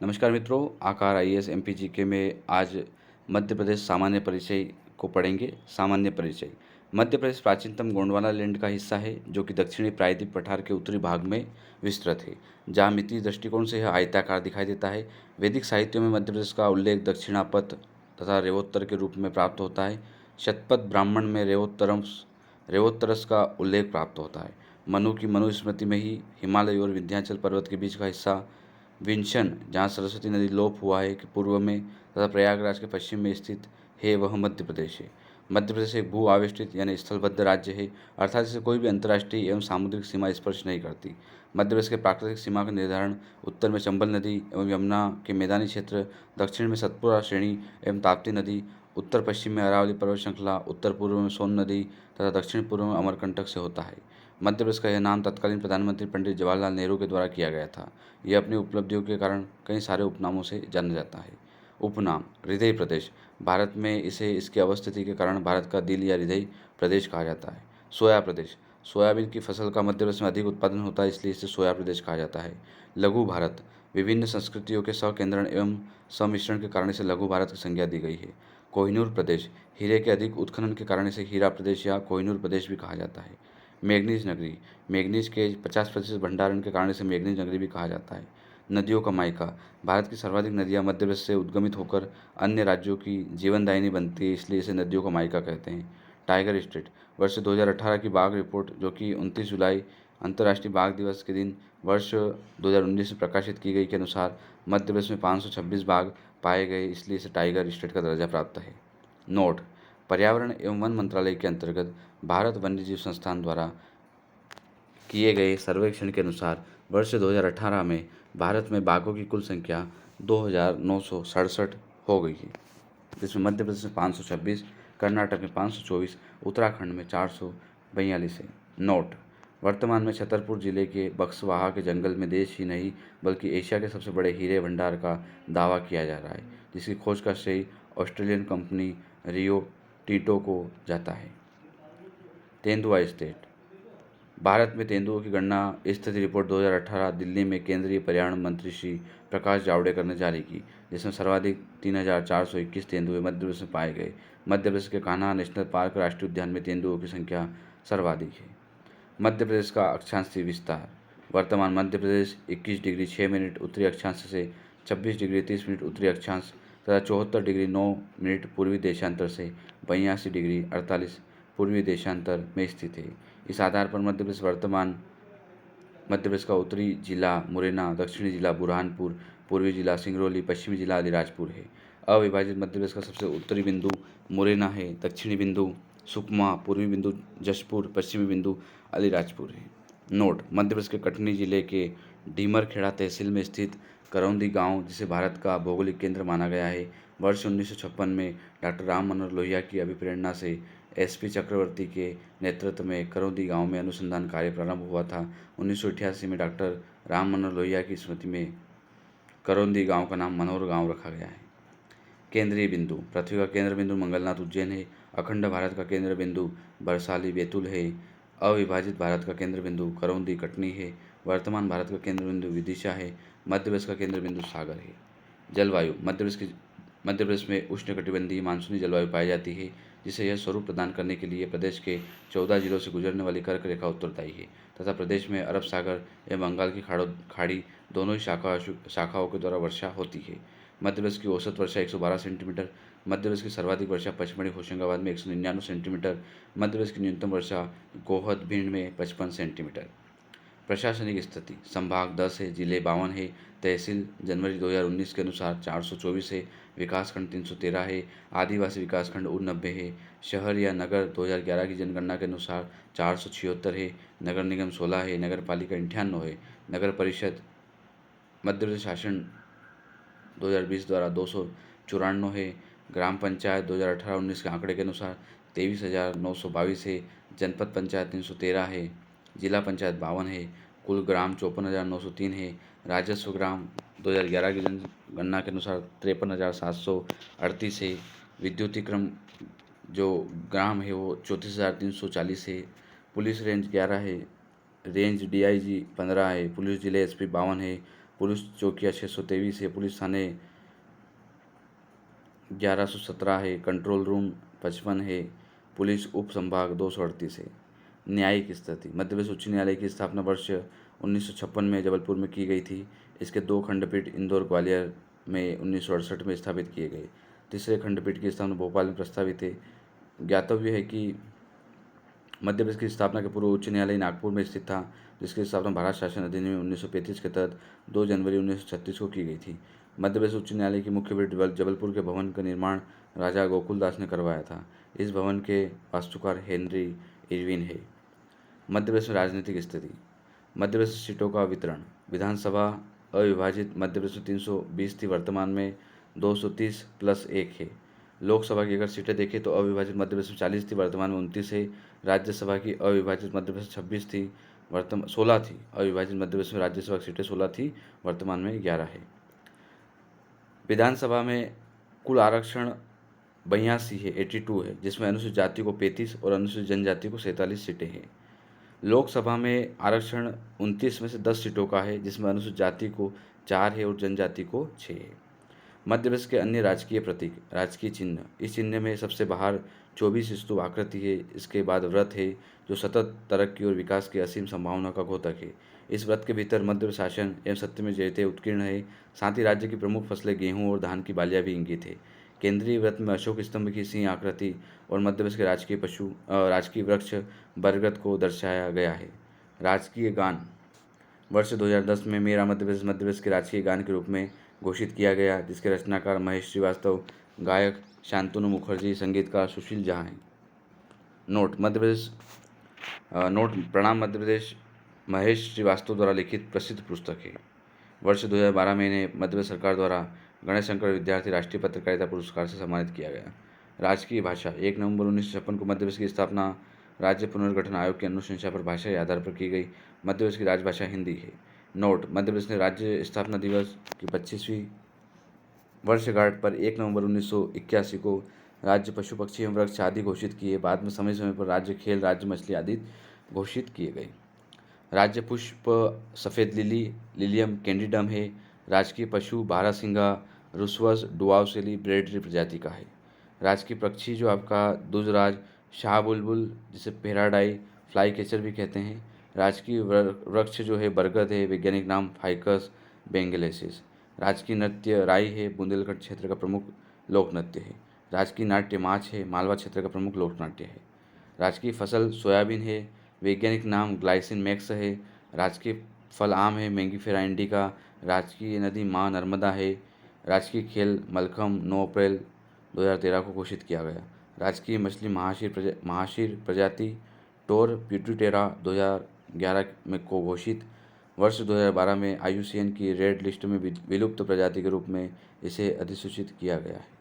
नमस्कार मित्रों, आकार आईएएस एमपीजीके में आज मध्य प्रदेश सामान्य परिचय को पढ़ेंगे। सामान्य परिचय। मध्य प्रदेश प्राचीनतम गोंडवाना लैंड का हिस्सा है जो कि दक्षिणी प्रायद्वीप पठार के उत्तरी भाग में विस्तृत है। ज्यामितीय दृष्टिकोण से यह आयताकार दिखाई देता है। वैदिक साहित्यों में मध्य प्रदेश का उल्लेख दक्षिणापथ तथा रेवोत्तर के रूप में प्राप्त होता है। शतपथ ब्राह्मण में रेवोत्तरस का उल्लेख प्राप्त होता है। मनु की मनुस्मृति में ही हिमालय और विंध्याचल पर्वत के बीच का हिस्सा विंशन, जहाँ सरस्वती नदी लोप हुआ है, के पूर्व में तथा प्रयागराज के पश्चिम में स्थित है, वह मध्य प्रदेश है। मध्य प्रदेश एक भू आविष्टित यानी स्थलबद्ध राज्य है, अर्थात इसे कोई भी अंतर्राष्ट्रीय एवं सामुद्रिक सीमा स्पर्श नहीं करती। मध्य प्रदेश के प्राकृतिक सीमा का निर्धारण उत्तर में चंबल नदी एवं यमुना के मैदानी क्षेत्र, दक्षिण में सतपुरा श्रेणी एवं ताप्ती नदी, उत्तर पश्चिम में अरावली पर्वत श्रृंखला, उत्तर पूर्व में सोन नदी तथा दक्षिण पूर्व में अमरकंटक से होता है। मध्य प्रदेश का यह नाम तत्कालीन प्रधानमंत्री पंडित जवाहरलाल नेहरू के द्वारा किया गया था। यह अपनी उपलब्धियों के कारण कई सारे उपनामों से जाना जाता है। उपनाम: हृदय प्रदेश। भारत में इसे इसकी अवस्थिति के कारण भारत का दिल या हृदय प्रदेश कहा जाता है। सोया प्रदेश। सोयाबीन की फसल का मध्य प्रदेश में अधिक उत्पादन होता है, इसलिए इसे सोया प्रदेश कहा जाता है। लघु भारत। विभिन्न संस्कृतियों के संकेंद्रण एवं सम्मिश्रण के कारण इसे लघु भारत की संज्ञा दी गई है। कोहिनूर प्रदेश। हीरे के अधिक उत्खनन के कारण इसे हीरा प्रदेश या कोहिनूर प्रदेश भी कहा जाता है। मैग्नीज नगरी। मैग्नीज के 50% भंडारण के कारण इसे मैग्नीज नगरी भी कहा जाता है। नदियों का मायका। भारत की सर्वाधिक नदियां मध्य प्रदेश से उद्गमित होकर अन्य राज्यों की जीवनदायिनी बनती है, इसलिए इसे नदियों का मायका कहते हैं। Tiger state. वर्ष 2018 की बाघ रिपोर्ट, जो कि 29 जुलाई अंतर्राष्ट्रीय बाघ दिवस के दिन वर्ष 2019 में प्रकाशित की गई, के अनुसार मध्य प्रदेश में 526 बाघ पाए गए, इसलिए इसे टाइगर स्टेट का दर्जा प्राप्त है। नोट: पर्यावरण एवं वन मंत्रालय के अंतर्गत भारत वन्यजीव संस्थान द्वारा किए गए सर्वेक्षण के अनुसार वर्ष 2018 में भारत में बाघों की कुल संख्या 2,967 हो गई है, जिसमें मध्य प्रदेश में 526, कर्नाटक में 524, उत्तराखंड में 442 है। नोट: वर्तमान में छतरपुर जिले के बक्सवाहा के जंगल में देश ही नहीं बल्कि एशिया के सबसे बड़े हीरे भंडार का दावा किया जा रहा है, जिसकी खोज का श्रेय ऑस्ट्रेलियन कंपनी रियो टिंटो को जाता है। तेंदुआ स्टेट। भारत में तेंदुओं की गणना स्थिति रिपोर्ट 2018 दिल्ली में केंद्रीय पर्यावरण मंत्री श्री प्रकाश जावड़ेकर ने जारी की, जिसमें सर्वाधिक 3,421 तेंदुए मध्य प्रदेश में पाए गए। मध्य प्रदेश के कान्हा नेशनल पार्क राष्ट्रीय उद्यान में तेंदुओं की संख्या सर्वाधिक है। मध्य प्रदेश का अक्षांशीय विस्तार। वर्तमान मध्य प्रदेश 21 डिग्री 6 मिनट उत्तरी अक्षांश से 26 डिग्री 30 मिनट उत्तरी अक्षांश तथा 74 डिग्री 9 मिनट पूर्वी देशांतर से 82 डिग्री 48 पूर्वी देशांतर में स्थित है। इस आधार पर मध्य प्रदेश का उत्तरी जिला मुरैना, दक्षिणी जिला बुरहानपुर, पूर्वी जिला सिंगरौली, पश्चिमी जिला अलीराजपुर है। अविभाजित मध्य प्रदेश का सबसे उत्तरी बिंदु मुरैना है, दक्षिणी बिंदु सुकमा, पूर्वी बिंदु जशपुर, पश्चिमी बिंदु अलीराजपुर है। नोट: मध्य प्रदेश के कटनी जिले के डीमरखेड़ा तहसील में स्थित करौंदी गांव, जिसे भारत का भौगोलिक केंद्र माना गया है, वर्ष 1956 में डॉक्टर राम मनोहर लोहिया की अभिप्रेरणा से एसपी चक्रवर्ती के नेतृत्व में करौंदी गांव में अनुसंधान कार्य प्रारंभ हुआ था। 1988 में डॉक्टर राम मनोहर लोहिया की स्मृति में करौंदी गांव का नाम मनोहर गांव रखा गया है। केंद्रीय बिंदु। पृथ्वी का केंद्र बिंदु मंगलनाथ उज्जैन है। अखंड भारत का केंद्र बिंदु बरसाली बैतूल है। अविभाजित भारत का केंद्र बिंदु करौंदी कटनी है। वर्तमान भारत का केंद्र बिंदु विदिशा है। मध्य प्रदेश का केंद्र बिंदु सागर है। जलवायु। मध्य प्रदेश में उष्णकटिबंधीय मानसूनी जलवायु पाई जाती है, जिसे यह स्वरूप प्रदान करने के लिए प्रदेश के 14 जिलों से गुजरने वाली कर्क रेखा उत्तरदायी है तथा प्रदेश में अरब सागर एवं बंगाल की खाड़ी दोनों ही शाखाओं के द्वारा वर्षा होती है। मध्य प्रदेश की औसत वर्षा 112 सेंटीमीटर, मध्य प्रदेश की सर्वाधिक वर्षा पचमढ़ी होशंगाबाद में 199 सेंटीमीटर, मध्य प्रदेश की न्यूनतम वर्षा गोहद भिंड में 55 सेंटीमीटर। प्रशासनिक स्थिति। संभाग 10 है, जिले 52 है, तहसील जनवरी 2019 के अनुसार 424 है, विकासखंड 313 है, आदिवासी विकासखंड 90 है, शहर या नगर 2011 की जनगणना के अनुसार 476 है, नगर निगम 16 है, नगर पालिका 98 है, नगर परिषद मध्य प्रदेश शासन 2020 द्वारा 294 है, ग्राम पंचायत 2018-19 के आंकड़े के अनुसार 23,922 है, जनपद पंचायत 313 है, जिला पंचायत 52 है, कुल ग्राम 54,903 है, राजस्व ग्राम 2011 की जनगणना के अनुसार 53,738 है, विद्युतीकरण जो ग्राम है वो 34,340 है, पुलिस रेंज 11 है, रेंज डीआईजी 15 है, पुलिस जिले एसपी 52 है, पुलिस चौकिया 623 है, पुलिस थाने 1117 है, कंट्रोल रूम 55 है, पुलिस उप संभाग 238 है। न्यायिक स्थिति। मध्य प्रदेश उच्च न्यायालय की स्थापना वर्ष 1956 में जबलपुर में की गई थी। इसके 2 खंडपीठ इंदौर ग्वालियर में 1968 में स्थापित किए गए। तीसरे खंडपीठ की स्थापना भोपाल में प्रस्तावित है। ज्ञातव्य है कि मध्य प्रदेश की स्थापना के पूर्व उच्च न्यायालय नागपुर में स्थित था, जिसकी स्थापना भारत शासन अधिनियम 1935 के तहत 2 जनवरी 1936 को की गई थी। मध्य प्रदेश उच्च न्यायालय की मुख्य पीठ जबलपुर के भवन का निर्माण राजा गोकुलदास ने करवाया था। इस भवन के वास्तुकार हेनरी इरविन है। मध्य प्रदेश में राजनीतिक स्थिति। मध्य प्रदेश सीटों का वितरण। विधानसभा अविभाजित मध्य प्रदेश में 320 थी, वर्तमान में 230 प्लस 1 है। लोकसभा की अगर सीटें देखें तो अविभाजित मध्य प्रदेश में 40 थी, वर्तमान में 29 है। राज्यसभा की अविभाजित मध्य प्रदेश 26 थी, वर्तमान 16 थी। अविभाजित मध्य प्रदेश में राज्यसभा की सीटें 16 थी, वर्तमान में 11 है। विधानसभा में कुल आरक्षण 82 है, 82 है, जिसमें अनुसूचित जाति को 35 और अनुसूचित जनजाति को 47 सीटें हैं। लोकसभा में आरक्षण 29 में से 10 सीटों का है, जिसमें अनुसूचित जाति को 4 है और जनजाति को 6 है। मध्य प्रदेश के अन्य राजकीय प्रतीक। राजकीय चिन्ह। इस चिन्ह में सबसे बाहर 24 स्तूप आकृति है। इसके बाद व्रत है, जो सतत तरक्की और विकास की असीम संभावना का द्योतक है। इस व्रत के भीतर मध्य प्रदेश शासन एवं सत्यमेव जयते उत्कीर्ण है। साथ ही राज्य की प्रमुख फसलें गेहूँ और धान की बालियाँ भी इंगित है। केंद्रीय व्रत में अशोक स्तंभ की सिंह आकृति और मध्य प्रदेश के राजकीय वृक्ष बरगद को दर्शाया गया है। राजकीय गान। वर्ष 2010 में मेरा मध्य प्रदेश के राजकीय गान के रूप में घोषित किया गया, जिसके रचनाकार महेश श्रीवास्तव, गायक शांतनु मुखर्जी, संगीतकार सुशील जहाँ हैं। नोट प्रणाम मध्य प्रदेश महेश श्रीवास्तव द्वारा लिखित प्रसिद्ध पुस्तक है। वर्ष 2012 में इन्हें मध्य प्रदेश सरकार द्वारा गणेश शंकर विद्यार्थी राष्ट्रीय पत्रकारिता पुरस्कार से सम्मानित किया गया। राजकीय भाषा। 1 नवंबर 1956 को मध्य प्रदेश की स्थापना राज्य पुनर्गठन आयोग की अनुशंसा पर भाषा के आधार पर की गई। मध्य प्रदेश की राजभाषा हिंदी है। नोट मध्य प्रदेश ने राज्य स्थापना दिवस की 25वीं वर्षगांठ पर 1 नवंबर 1981 को राज्य पशु पक्षी एवं वृक्ष आदि घोषित किए। बाद में समय समय पर राज्य खेल, राज्य मछली आदि घोषित किए गए। राज्य पुष्प सफ़ेद लिली लिलियम कैंडिडम है। राजकीय पशु बारहसिंगा रुस्वस डुआउसेली ब्रेडरी प्रजाति का है। राजकीय पक्षी जो आपका दुजराज शाह बुलबुल, जिसे पेराडाई फ्लाई कैचर भी कहते हैं। राजकीय वृक्ष जो है बरगद है, वैज्ञानिक नाम फाइकस बेंगलेसिस। राजकीय नृत्य राई है, बुंदेलखंड क्षेत्र का प्रमुख लोक नृत्य है। राजकीय नाट्य माछ है, मालवा क्षेत्र का प्रमुख लोक नाट्य है। राजकीय फसल सोयाबीन है, वैज्ञानिक नाम ग्लाइसिन मैक्स है। राजकीय फल आम है, मैंगीफेरा इंडिका। राजकीय नदी माँ नर्मदा है। राजकीय खेल मलखम्ब 9 अप्रैल 2013 को घोषित किया गया। राजकीय मछली महाशीर प्रजाति टोर प्यूटिटेरा 2011 में को घोषित। वर्ष 2012 में IUCN की रेड लिस्ट में विलुप्त प्रजाति के रूप में इसे अधिसूचित किया गया है।